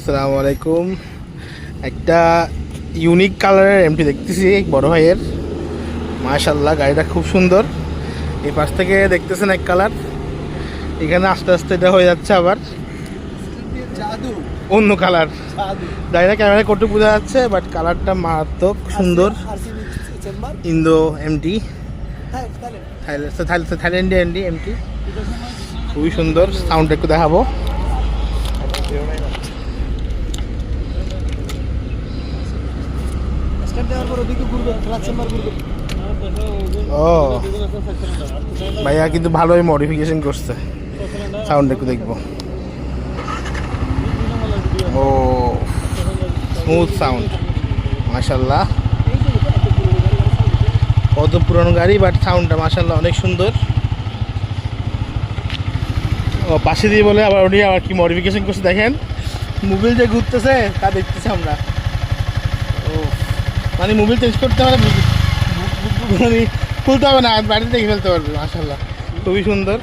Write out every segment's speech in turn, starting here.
আসসালামু আলাইকুম। একটা ইউনিক কালারের এমটি দেখতেছি বড় ভাইয়ের। মাশাআল্লাহ, গাড়িটা খুব সুন্দর। এই পাশ থেকে দেখতেছেন এক কালার, এখানে আস্তে আস্তে এটা হয়ে যাচ্ছে আবার অন্য কালার। গাড়িটা ক্যামেরায় কটু বোঝা যাচ্ছে, বাট কালারটা মারাত্মক সুন্দর। ইন্দো এমটি, থাইল্যান্ডের এমটি, খুবই সুন্দর। সাউন্ড একটু দেখাবো। ও ভাইয়া কিন্তু ভালোই মডিফিকেশন করছে। সাউন্ড একটু দেখবো। ও স্মুথ সাউন্ড, মাশাআল্লাহ। কত পুরনো গাড়ি, বাট সাউন্ডটা মাশাআল্লাহ অনেক সুন্দর। ও পাশে দিয়ে বলে আবার উনি আবার কি মডিফিকেশন করছে দেখেন। মোবিল যে ঘুরতেছে তা দেখতেছি আমরা। ও মানে মোবিল চেঞ্জ করতে হবে, মানে খুলতে হবে না, বাড়িতে দেখে ফেলতে পারবে। মাশাআল্লাহ খুবই সুন্দর।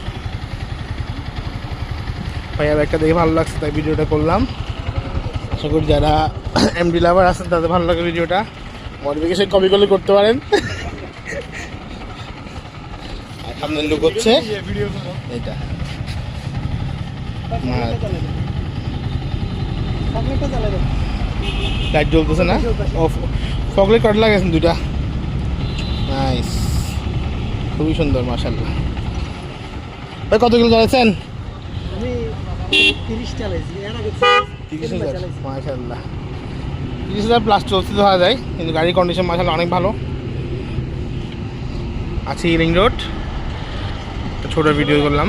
ভাইয়া একটা দেখে ভালো লাগছে, তাই ভিডিওটা করলাম। আশা করি যারা এমডি লাভার আছেন তাদের ভালো লাগে ভিডিওটা। মডিফিকেশন কপি করতে পারেন। সামনে লুক হচ্ছে এটা। লাইট জ্বলতেছে না? ফগলাইট কট লাগাইছেন দুইটা। নাইস, খুবই সুন্দর মাশাআল্লাহ। ভাই কত কিলো চালাইছেন? আমি 30 চালাইছি, এর আগে 30,000। মাশাআল্লাহ 30,000 প্লাস চলতে ধরা যায়, কিন্তু গাড়ির কন্ডিশন মাশাআল্লাহ অনেক ভালো। আছি রিং রোড, ছোট ভিডিও করলাম।